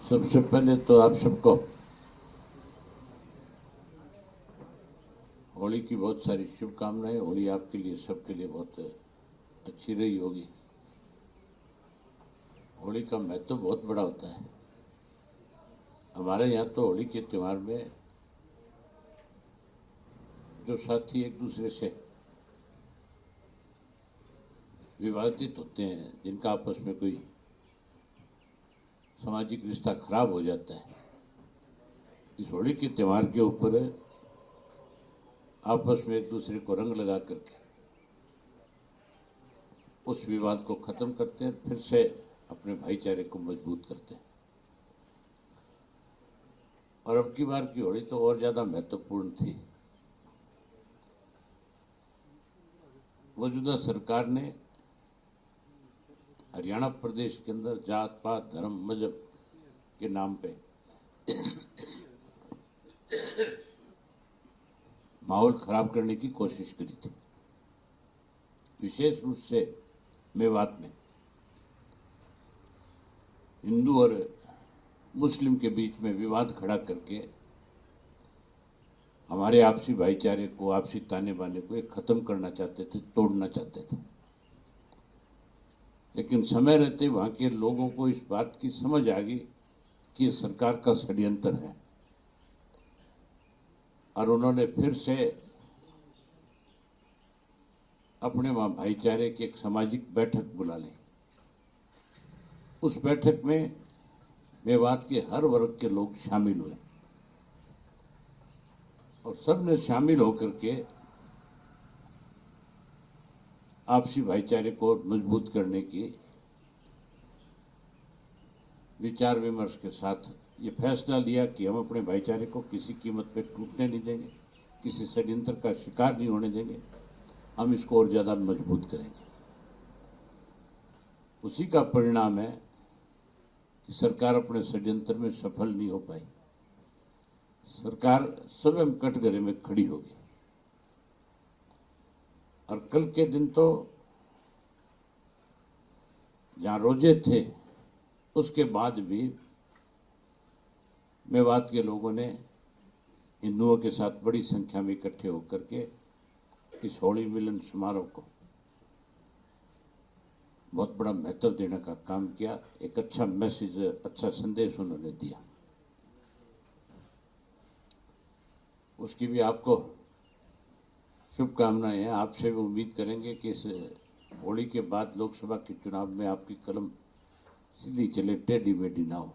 सबसे पहले तो आप सबको होली की बहुत सारी शुभकामनाएं। होली आपके लिए, सबके लिए बहुत अच्छी रही होगी। होली का महत्व बहुत बड़ा होता है। हमारे यहाँ तो होली के त्योहार में जो साथी एक दूसरे से विवादित होते हैं, जिनका आपस में कोई सामाजिक रिश्ता खराब हो जाता है, इस होली के त्योहार के ऊपर आपस में एक दूसरे को रंग लगा करके उस विवाद को खत्म करते हैं, फिर से अपने भाईचारे को मजबूत करते हैं। और अब की बार की होली तो और ज्यादा महत्वपूर्ण थी। मौजूदा सरकार ने हरियाणा प्रदेश के अंदर जात पात, धर्म, मजहब के नाम पे माहौल खराब करने की कोशिश करी थी। विशेष रूप से मेवात में हिंदू और मुस्लिम के बीच में विवाद खड़ा करके हमारे आपसी भाईचारे को, आपसी ताने बाने को एक खत्म करना चाहते थे, तोड़ना चाहते थे। लेकिन समय रहते वहां के लोगों को इस बात की समझ आ गई कि ये सरकार का षड्यंत्र है, और उन्होंने फिर से अपने वहां भाईचारे की एक सामाजिक बैठक बुला ली। उस बैठक में मेवात के हर वर्ग के लोग शामिल हुए और सबने शामिल होकर के आपसी भाईचारे को मजबूत करने की विचार विमर्श के साथ ये फैसला लिया कि हम अपने भाईचारे को किसी कीमत पे टूटने नहीं देंगे, किसी षड्यंत्र का शिकार नहीं होने देंगे, हम इसको और ज्यादा मजबूत करेंगे। उसी का परिणाम है कि सरकार अपने षड्यंत्र में सफल नहीं हो पाई। सरकार स्वयं कटघरे में खड़ी होगी। और कल के दिन तो जहां रोजे थे, उसके बाद भी मेवात के लोगों ने हिंदुओं के साथ बड़ी संख्या में इकट्ठे होकर के इस होली मिलन समारोह को बहुत बड़ा महत्व देने का काम किया। एक अच्छा मैसेज, अच्छा संदेश उन्होंने दिया। उसकी भी आपको शुभकामनाएं हैं। आपसे भी उम्मीद करेंगे कि इस होली के बाद लोकसभा के चुनाव में आपकी कलम सीधी चले, टेढ़ी मेढ़ी ना हो।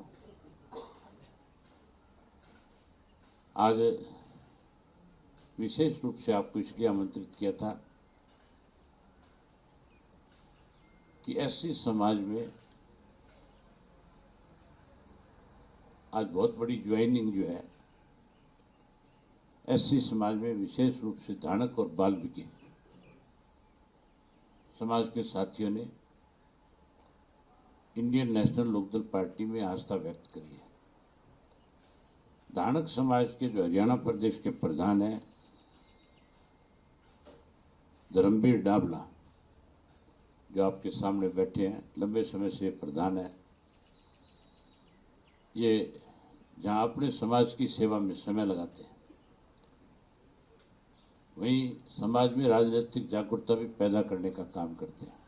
आज विशेष रूप से आपको इसलिए आमंत्रित किया था कि एससी समाज में आज बहुत बड़ी ज्वाइनिंग जो है, एससी समाज में विशेष रूप से धानक और बाल्मीकि समाज के साथियों ने इंडियन नेशनल लोकदल पार्टी में आस्था व्यक्त करी है। धानक समाज के जो हरियाणा प्रदेश के प्रधान हैं, धर्मवीर डाबला, जो आपके सामने बैठे हैं, लंबे समय से प्रधान है। ये जहां अपने समाज की सेवा में समय लगाते हैं, वहीं समाज में राजनीतिक जागरूकता भी पैदा करने का काम करते हैं।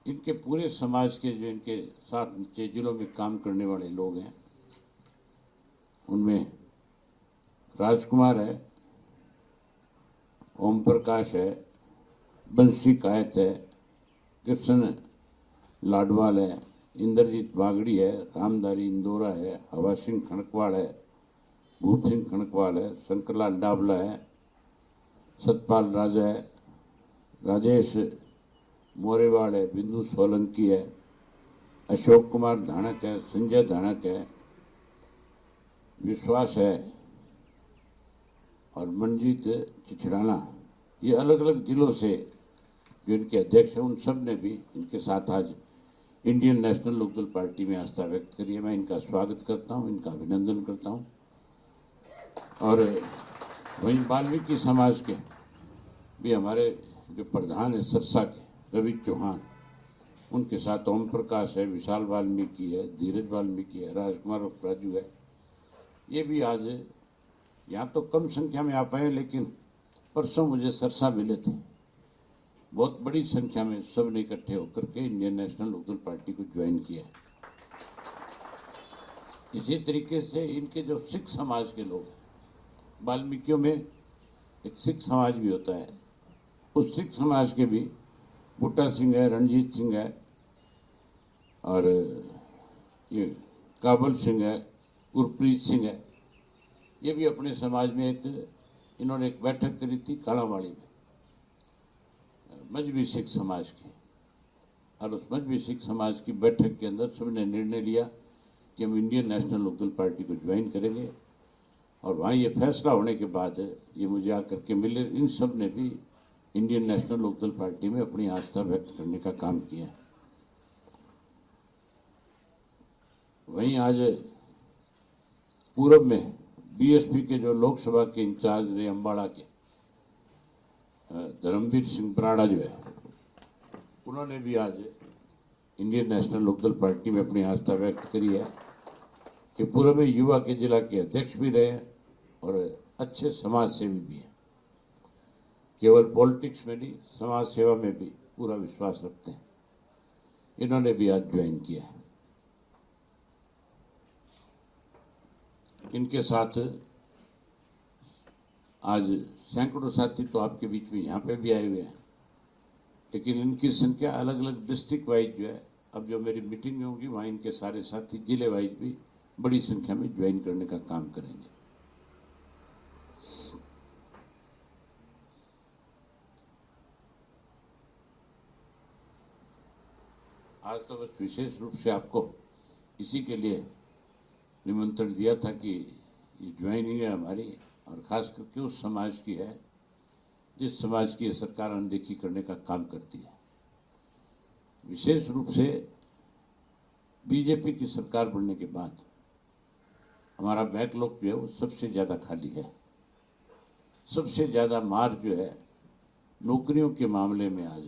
इनके पूरे समाज के जो इनके साथ नीचे जिलों में काम करने वाले लोग हैं, उनमें राजकुमार है, ओम प्रकाश है, बंसी कायत है, कृष्ण लाडवाल है, इंद्रजीत बागड़ी है, रामधारी इंदौरा है, हवा सिंह खड़कवाड़ है, भूप सिंह खड़कवाड़ है, शंकरलाल डाबला है, सतपाल राजा है, राजेश मोरेवाड़ है, बिंदु सोलंकी है, अशोक कुमार धानक है, संजय धानक है, विश्वास है और मनजीत चिचड़ाना। ये अलग अलग जिलों से जो इनके अध्यक्ष हैं, उन सब ने भी इनके साथ आज इंडियन नेशनल लोकदल पार्टी में आस्था व्यक्त करी है। मैं इनका स्वागत करता हूं, इनका अभिनंदन करता हूं। और वहीं वाल्मीकि समाज के भी हमारे जो प्रधान है सिरसा के, रवि चौहान, उनके साथ ओम प्रकाश है, विशाल वाल्मीकि है, धीरज वाल्मीकि है, राजकुमार राजू है। ये भी आज यहाँ तो कम संख्या में आ पाए, लेकिन परसों मुझे सरसा मिले थे। बहुत बड़ी संख्या में सब ने इकट्ठे होकर के इंडियन नेशनल लोकदल पार्टी को ज्वाइन किया। इसी तरीके से इनके जो सिख समाज के लोग, वाल्मीकियों में एक सिख समाज भी होता है, उस सिख समाज के भी बूटा सिंह है, रणजीत सिंह है और ये काबल सिंह है, गुरप्रीत सिंह है। ये भी अपने समाज में इन्होंने एक बैठक करी थी कालावाड़ी में, मजहबी सिख समाज की। और उस मजहबी सिख समाज की बैठक के अंदर सबने निर्णय लिया कि हम इंडियन नेशनल लोकदल पार्टी को ज्वाइन करेंगे। और वहाँ ये फैसला होने के बाद ये मुझे आकर के मिले, इन सब ने भी इंडियन नेशनल लोकदल पार्टी में अपनी आस्था व्यक्त करने का काम किया। वहीं आज पूर्व में बीएसपी के जो लोकसभा के इंचार्ज रहे अम्बाड़ा के धर्मवीर सिंह बराड़ा जो है, उन्होंने भी आज इंडियन नेशनल लोकदल पार्टी में अपनी आस्था व्यक्त करी है कि पूर्व में युवा के जिला के अध्यक्ष भी रहे और अच्छे समाज सेवी भी हैं। केवल पॉलिटिक्स में नहीं, समाज सेवा में भी पूरा विश्वास रखते हैं। इन्होंने भी आज ज्वाइन किया है। इनके साथ आज सैकड़ों साथी तो आपके बीच में यहाँ पे भी आए हुए हैं, लेकिन इनकी संख्या अलग अलग डिस्ट्रिक्ट वाइज जो है, अब जो मेरी मीटिंग होगी वहाँ इनके सारे साथी जिले वाइज भी बड़ी संख्या में ज्वाइन करने का काम करेंगे। आज तो बस विशेष रूप से आपको इसी के लिए निमंत्रण दिया था कि ये ज्वाइनिंग है हमारी, और खास करके उस समाज की है जिस समाज की सरकार अनदेखी करने का काम करती है। विशेष रूप से बीजेपी की सरकार बनने के बाद हमारा बैकलॉग जो है वो सबसे ज़्यादा खाली है। सबसे ज़्यादा मार जो है नौकरियों के मामले में आज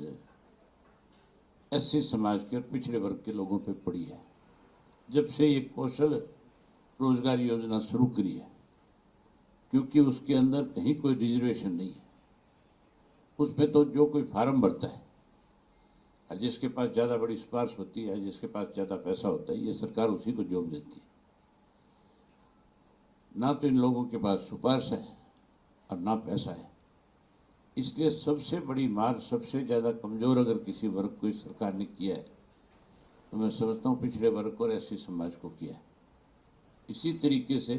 एससी समाज के और पिछड़े वर्ग के लोगों पे पड़ी है। जब से ये कौशल रोजगार योजना शुरू करी है, क्योंकि उसके अंदर कहीं कोई रिजर्वेशन नहीं है, उसमें तो जो कोई फार्म भरता है और जिसके पास ज़्यादा बड़ी सिफारिश होती है, जिसके पास ज़्यादा पैसा होता है, ये सरकार उसी को जॉब देती है। ना तो इन लोगों के पास सिफारिश है और ना पैसा है। इसलिए सबसे बड़ी मार, सबसे ज़्यादा कमज़ोर अगर किसी वर्ग को इस सरकार ने किया है तो मैं समझता हूँ पिछड़े वर्ग को और एससी समाज को किया है। इसी तरीके से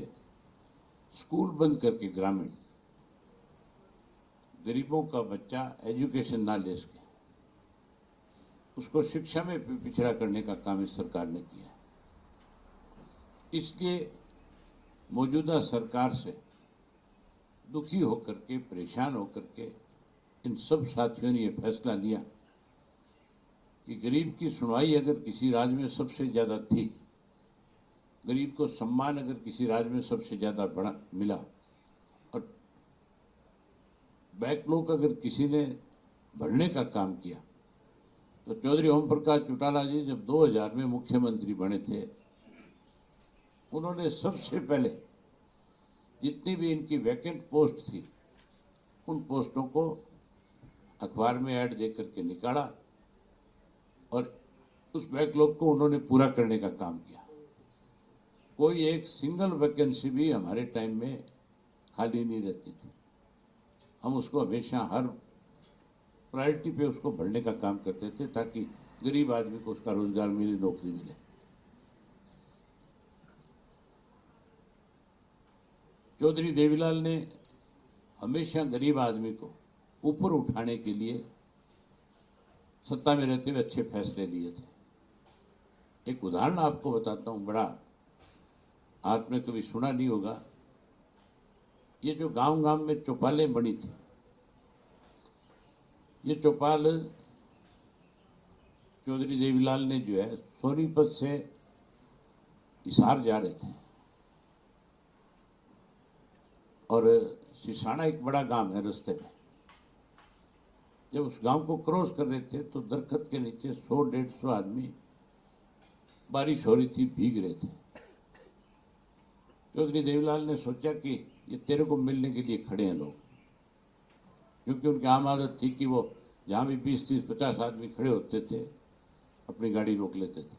स्कूल बंद करके ग्रामीण गरीबों का बच्चा एजुकेशन ना ले सके, उसको शिक्षा में पिछड़ा करने का काम इस सरकार ने किया। इसलिए मौजूदा सरकार से दुखी होकर के, परेशान होकर के इन सब साथियों ने यह फैसला लिया कि गरीब की सुनवाई अगर किसी राज्य में सबसे ज्यादा थी, गरीब को सम्मान अगर किसी राज्य में सबसे ज्यादा बड़ा मिला, और बैकलॉग अगर किसी ने भरने का काम किया, तो चौधरी ओम प्रकाश चौटाला जी जब 2000 में मुख्यमंत्री बने थे, उन्होंने सबसे पहले जितनी भी इनकी वैकेंट पोस्ट थी उन पोस्टों को अखबार में ऐड दे करके निकाला और उस बैकलॉग को उन्होंने पूरा करने का काम किया। कोई एक सिंगल वैकेंसी भी हमारे टाइम में खाली नहीं रहती थी। हम उसको हमेशा हर प्रायोरिटी पे उसको भरने का काम करते थे ताकि गरीब आदमी को उसका रोजगार मिले, नौकरी मिले। चौधरी देवीलाल ने हमेशा गरीब आदमी को ऊपर उठाने के लिए सत्ता में रहते हुए अच्छे फैसले लिए थे। एक उदाहरण आपको बताता हूं, बड़ा आपने कभी सुना नहीं होगा। ये जो गांव गांव में चौपालें बनी थी, ये चौपाल चौधरी देवीलाल ने जो है सोनीपत से हिसार जा रहे थे, और सिसाना एक बड़ा गांव है रास्ते में, जब उस गांव को क्रॉस कर रहे थे तो दरख्त के नीचे 100-150 आदमी, बारिश हो रही थी, भीग रहे थे। चौधरी देवीलाल ने सोचा कि ये तेरे को मिलने के लिए खड़े हैं लोग, क्योंकि उनकी आम आदत थी कि वो जहां भी 20, 30, 50 आदमी खड़े होते थे अपनी गाड़ी रोक लेते थे।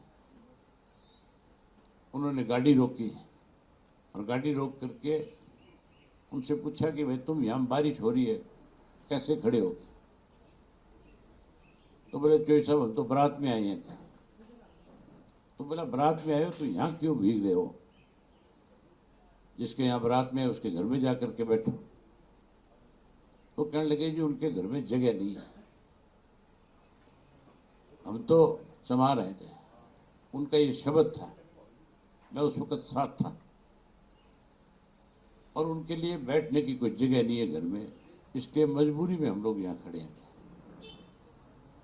उन्होंने गाड़ी रोकी और गाड़ी रोक करके उनसे पूछा कि भाई तुम यहां बारिश हो रही है, कैसे खड़े हो? तो बोले चौधरी साहब हम तो बारात में आए हैं। तो बोला बारात में आए हो तो यहां क्यों भीग रहे हो? जिसके यहां बारात में है उसके घर में जाकर के बैठो। तो कहने लगे जी उनके घर में जगह नहीं है, हम तो समा रहे थे। उनका ये शब्द था, मैं उस वक्त साथ था, और उनके लिए बैठने की कोई जगह नहीं है घर में, इसलिए मजबूरी में हम लोग यहां खड़े हैं।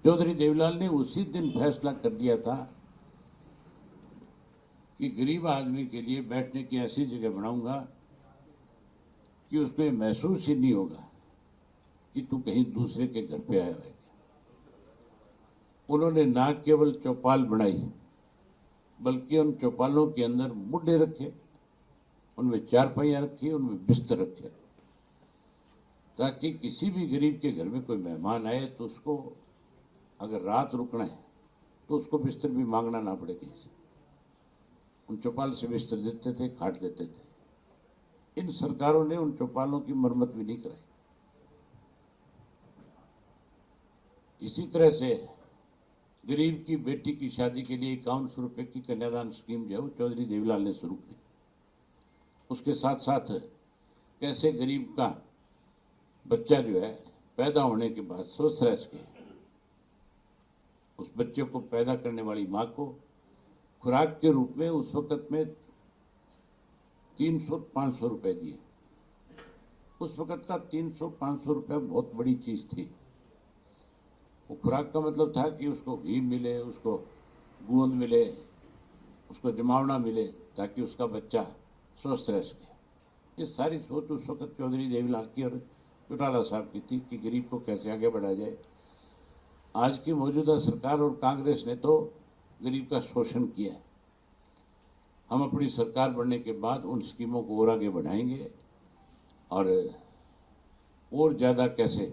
चौधरी देवीलाल ने उसी दिन फैसला कर लिया था कि गरीब आदमी के लिए बैठने की ऐसी जगह बनाऊंगा कि उसको ये महसूस ही नहीं होगा कि तू कहीं दूसरे के घर पे आया है। उन्होंने ना केवल चौपाल बनाई, बल्कि उन चौपालों के अंदर मुड्डे रखे, उनमें चारपाइयां रखी, उनमें बिस्तर रखे, ताकि किसी भी गरीब के घर में कोई मेहमान आए तो उसको अगर रात रुकना है तो उसको बिस्तर भी मांगना ना पड़े कहीं से। उन चौपाल से बिस्तर देते थे, खाट देते थे। इन सरकारों ने उन चौपालों की मरम्मत भी नहीं कराई। इसी तरह से गरीब की बेटी की शादी के लिए 5100 रुपए की कन्यादान स्कीम जो है वो चौधरी देवीलाल ने शुरू की। उसके साथ साथ कैसे गरीब का बच्चा जो है पैदा होने के बाद स्वस्थ रह सके, उस बच्चे को पैदा करने वाली मां को खुराक के रूप में उस वक्त में 300-500 रुपए दिए। उस वक्त का 300-500 रुपए बहुत बड़ी चीज थी। वो खुराक का मतलब था कि उसको घी मिले, उसको गोंद मिले, उसको जमावना मिले, ताकि उसका बच्चा स्वस्थ रह सके। ये सारी सोच उस वक्त चौधरी देवीलाल की और चौटाला साहब की थी कि गरीब को कैसे आगे बढ़ाया जाए। आज की मौजूदा सरकार और कांग्रेस ने तो गरीब का शोषण किया है। हम अपनी सरकार बनने के बाद उन स्कीमों को और आगे बढ़ाएंगे और ज्यादा कैसे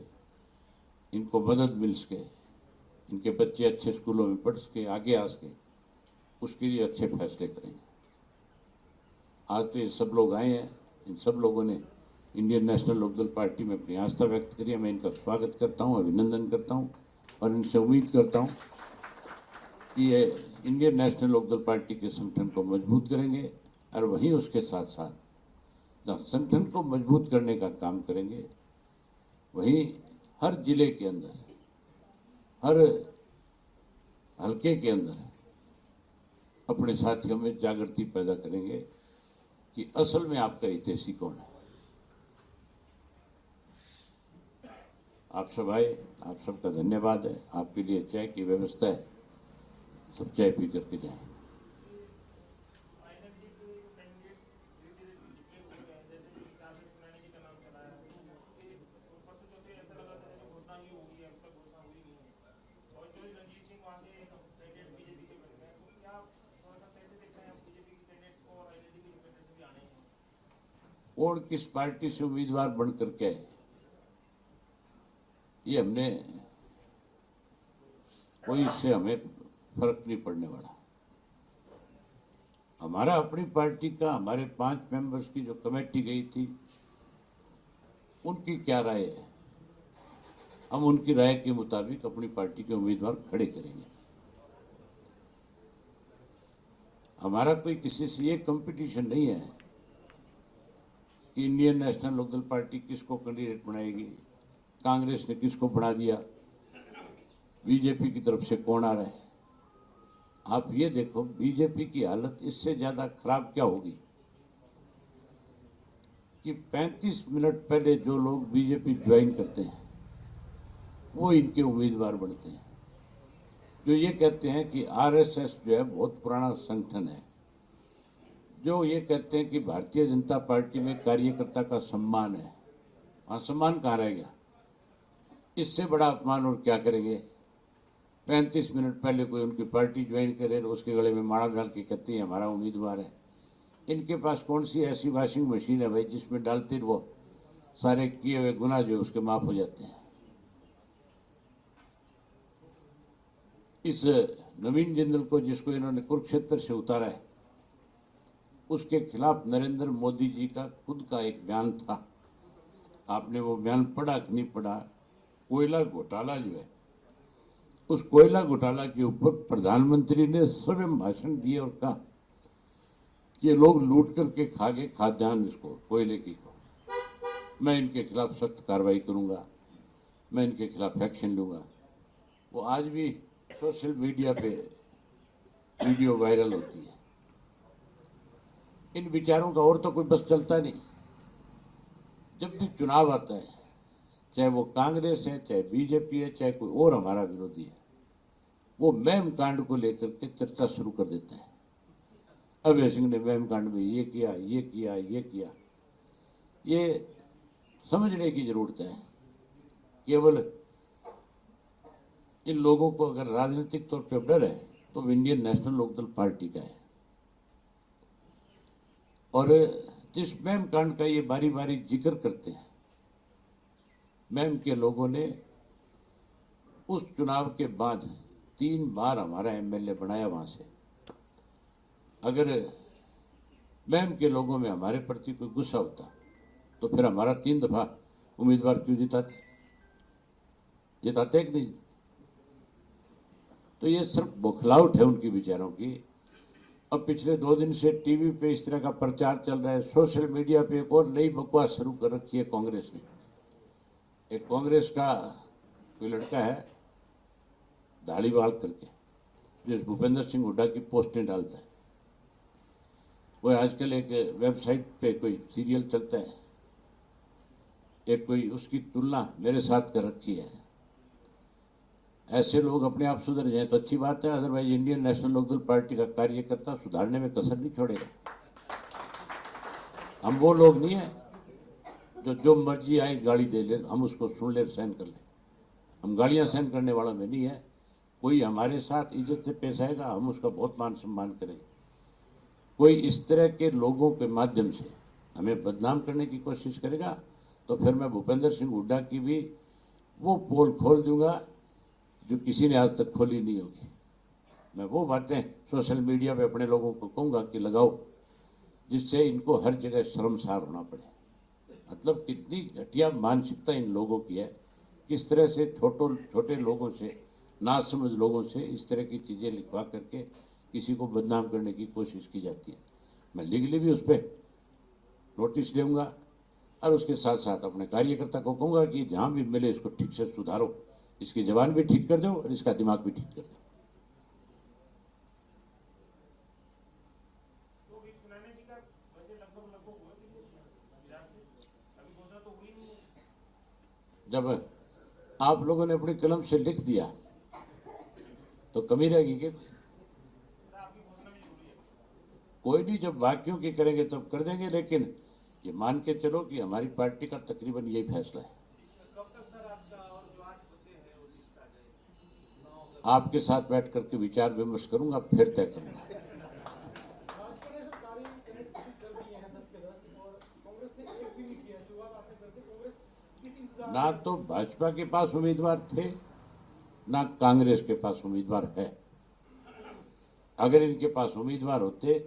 इनको मदद मिल सके, इनके बच्चे अच्छे स्कूलों में पढ़ सके, आगे आ सके, उसके लिए अच्छे फैसले करेंगे। आज तो ये सब लोग आए हैं, इन सब लोगों ने इंडियन नेशनल लोकदल पार्टी में अपनी आस्था व्यक्त करी है। मैं इनका स्वागत करता हूं, अभिनंदन करता हूं और इनसे उम्मीद करता हूं कि ये इंडियन नेशनल लोकदल पार्टी के संगठन को मजबूत करेंगे और वहीं उसके साथ साथ जहां संगठन को मजबूत करने का काम करेंगे, वहीं हर जिले के अंदर, हर हल्के के अंदर अपने साथियों में जागृति पैदा करेंगे कि असल में आपका हितैषी कौन है। आप सब आए, आप सबका धन्यवाद है। आपके लिए चाय की व्यवस्था है, सब चाय पी करके जाएं। और किस पार्टी से उम्मीदवार बन करके आए, ये हमने कोई इससे हमें फर्क नहीं पड़ने वाला। हमारा अपनी पार्टी का, हमारे 5 मेंबर्स की जो कमेटी गई थी, उनकी क्या राय है, हम उनकी राय के मुताबिक अपनी पार्टी के उम्मीदवार खड़े करेंगे। हमारा कोई किसी से ये कंपटीशन नहीं है कि इंडियन नेशनल लोकदल पार्टी किसको कैंडिडेट बनाएगी, कांग्रेस ने किसको बना दिया, बीजेपी की तरफ से कौन आ रहा है। आप ये देखो, बीजेपी की हालत इससे ज्यादा खराब क्या होगी कि 35 मिनट पहले जो लोग बीजेपी ज्वाइन करते हैं वो इनके उम्मीदवार बनते हैं। जो ये कहते हैं कि आरएसएस जो है बहुत पुराना संगठन है, जो ये कहते हैं कि भारतीय जनता पार्टी में कार्यकर्ता का सम्मान है, वहां सम्मान कहां रह गया? इससे बड़ा अपमान और क्या करेंगे। 35 मिनट पहले कोई उनकी पार्टी ज्वाइन करे, उसके गले में माला डाल के कहते हैं हमारा उम्मीदवार है। इनके पास कौन सी ऐसी वॉशिंग मशीन है भाई जिसमें डालते वो सारे किए हुए गुनाह जो उसके माफ हो जाते हैं। इस नवीन जिंदल को जिसको इन्होंने कुरुक्षेत्र से उतारा है, उसके खिलाफ नरेंद्र मोदी जी का खुद का एक बयान था। आपने वो बयान पढ़ा कि नहीं पढ़ा? कोयला घोटाला जो है, उस कोयला घोटाला के ऊपर प्रधानमंत्री ने स्वयं भाषण दिए और कहा कि ये लोग लूट करके खा गए खाद्यान्न, इसको कोयले की को मैं इनके खिलाफ सख्त कार्रवाई करूंगा, मैं इनके खिलाफ एक्शन लूंगा। वो आज भी सोशल मीडिया पे वीडियो वायरल होती है। इन विचारों का और तो कोई बस चलता नहीं। जब भी चुनाव आता है, चाहे वो कांग्रेस है, चाहे बीजेपी है, चाहे कोई और हमारा विरोधी है, वो मैम कांड को लेकर के चर्चा शुरू कर देता है। अभय सिंह ने मैम कांड में ये किया, ये किया, ये किया। ये समझने की जरूरत है। केवल इन लोगों को अगर राजनीतिक तौर पर डर है तो इंडियन नेशनल लोकदल पार्टी का है। और जिस मैम कांड का ये बारी बारी जिक्र करते हैं, मैम के लोगों ने उस चुनाव के बाद 3 बार हमारा एमएलए बनाया वहां से। अगर मैम के लोगों में हमारे प्रति कोई गुस्सा होता तो फिर हमारा 3 दफा उम्मीदवार क्यों जिताते कि नहीं? तो ये सिर्फ बौखलाहट है उनकी विचारों की। अब पिछले 2 दिन से टीवी पे इस तरह का प्रचार चल रहा है। सोशल मीडिया पे एक और नई बकवास शुरू कर रखी है कांग्रेस ने। एक कांग्रेस का कोई लड़का है दाढ़ीवाल करके, जो भूपेंद्र सिंह हुड्डा की पोस्टें डालता है। वो आजकल एक वेबसाइट पे कोई सीरियल चलता है, एक कोई उसकी तुलना मेरे साथ कर रखी है। ऐसे लोग अपने आप सुधर जाए तो अच्छी बात है, अदरवाइज इंडियन नेशनल लोकदल पार्टी का कार्यकर्ता सुधारने में कसर नहीं छोड़ेगा। हम वो लोग नहीं है जो मर्जी आए गाली दे ले, हम उसको सुन ले, सहन कर ले। हम गालियां सहन करने वालों में नहीं है। कोई हमारे साथ इज्जत से पेश आएगा, हम उसका बहुत मान सम्मान करेंगे। कोई इस तरह के लोगों के माध्यम से हमें बदनाम करने की कोशिश करेगा तो फिर मैं भूपेंद्र सिंह हुड्डा की भी वो पोल खोल दूंगा जो किसी ने आज तक खोली नहीं होगी। मैं वो बातें सोशल मीडिया पे अपने लोगों को कहूंगा कि लगाओ, जिससे इनको हर जगह शर्मसार होना पड़े। मतलब कितनी घटिया मानसिकता इन लोगों की है, किस तरह से छोटे लोगों से, नासमझ लोगों से इस तरह की चीजें लिखवा करके किसी को बदनाम करने की कोशिश की जाती है। मैं लीगली भी उस पर नोटिस दूंगा और उसके साथ साथ अपने कार्यकर्ता को कहूंगा कि जहां भी मिले इसको ठीक से सुधारो, इसकी जबान भी ठीक कर दो और इसका दिमाग भी ठीक कर दो। जब आप लोगों ने अपनी कलम से लिख दिया तो कमी रहेगी क्या? कोई नहीं, जब वाक्यों की करेंगे तब कर देंगे, लेकिन ये मान के चलो कि हमारी पार्टी का तकरीबन यही फैसला है। आपके साथ बैठ करके विचार विमर्श करूंगा, फिर तय करूंगा। ना तो भाजपा के पास उम्मीदवार थे, ना कांग्रेस के पास उम्मीदवार है। अगर इनके पास उम्मीदवार होते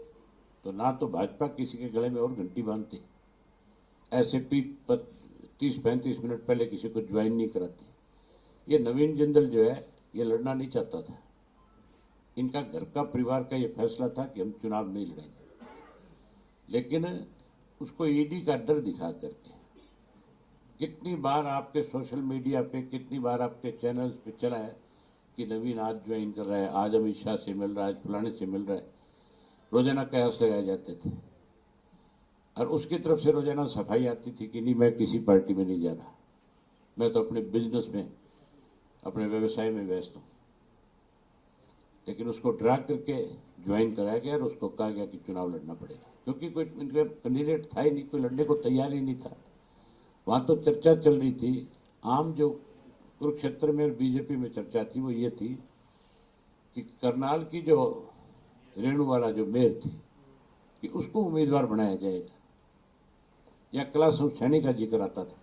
तो ना तो भाजपा किसी के गले में और घंटी बांधती, ऐसे 30-35 मिनट पहले किसी को ज्वाइन नहीं कराती। ये नवीन जिंदल जो है ये लड़ना नहीं चाहता था। इनका घर का परिवार का ये फैसला था कि हम चुनाव नहीं लड़ेंगे, लेकिन उसको ईडी का डर दिखा करके कितनी बार आपके सोशल मीडिया पे, कितनी बार आपके चैनल्स पे चला है कि नवीन आज ज्वाइन कर रहा है, आज अमित शाह से मिल रहा है, आज फलाने से मिल रहा है। रोजाना कयास लगाए जाते थे और उसकी तरफ से रोजाना सफाई आती थी कि नहीं, मैं किसी पार्टी में नहीं जा रहा, मैं तो अपने बिजनेस में, अपने व्यवसाय में व्यस्त हूं। लेकिन उसको ड्रा करके ज्वाइन कराया गया और उसको कहा गया कि चुनाव लड़ना पड़ेगा, क्योंकि कोई कैंडिडेट था ही नहीं, कोई लड़ने को तैयार ही नहीं था। वहां तो चर्चा चल रही थी, आम जो कुरुक्षेत्र में बीजेपी में चर्चा थी वो ये थी कि करनाल की जो रेणुवाला जो मेयर थी कि उसको उम्मीदवार बनाया जाएगा, या कैलाश सैनी का जिक्र आता था,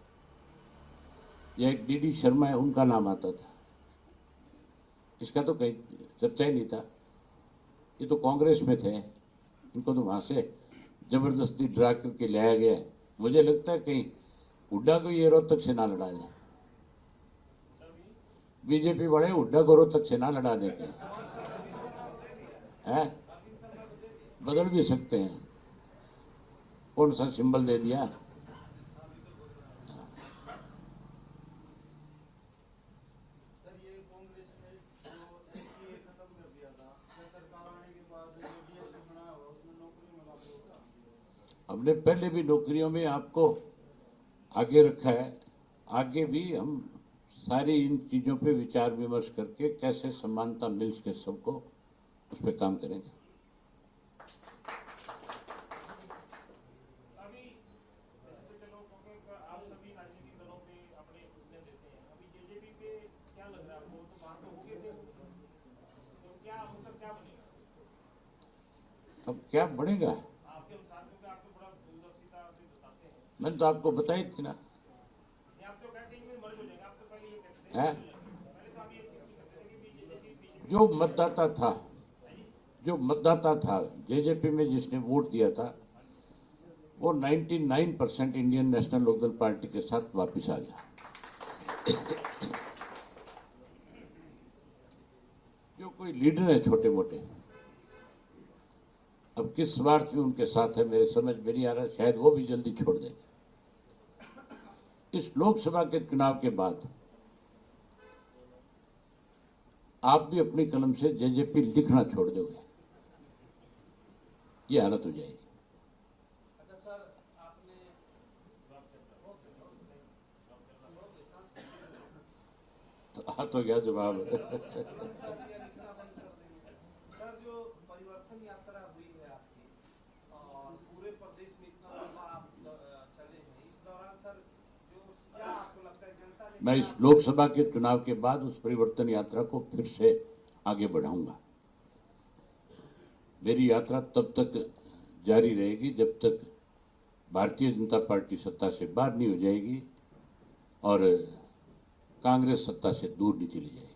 या एक डीडी शर्मा है उनका नाम आता था। इसका तो कहीं चर्चा ही नहीं था। ये तो कांग्रेस में थे, इनको तो वहां से जबरदस्ती ड्रा करके लाया गया। मुझे लगता है कहीं हुड्डा को ये रोहतक से ना लड़ा जाए, बीजेपी वाले हुड्डा को रोहतक से ना लड़ा देंगे, है बदल भी सकते हैं। कौन सा सिंबल दे दिया? हमने पहले भी नौकरियों में आपको आगे रखा है, आगे भी हम सारी इन चीजों पे विचार विमर्श करके कैसे समानता मिल सके सबको, उस पर काम करेंगे। अब क्या बढ़ेगा? मैंने तो आपको बताई थी ना, है जो मतदाता था जेजेपी में जिसने वोट दिया था वो 99% इंडियन नेशनल लोकदल पार्टी के साथ वापस आ गया। जो कोई लीडर है छोटे मोटे, अब किस स्वार्थ में उनके साथ है मेरे समझ में नहीं आ रहा, शायद वो भी जल्दी छोड़ देंगे। इस लोकसभा के चुनाव के बाद आप भी अपनी कलम से जेजेपी लिखना छोड़ दोगे, ये हालत हो जाएगी। अच्छा सर, आपने तो क्या जवाब है? सर, जो परिवर्तन यात्रा हुई है आपकी और पूरे प्रदेश में इतना लंबा आप चले हैं, इस दौरान सर जो क्या आपको लगता है जनता ने, मैं इस लोकसभा के चुनाव के बाद उस परिवर्तन यात्रा को फिर से आगे बढ़ाऊंगा। मेरी यात्रा तब तक जारी रहेगी जब तक भारतीय जनता पार्टी सत्ता से बाहर नहीं हो जाएगी और कांग्रेस सत्ता से दूर नहीं चली जाएगी।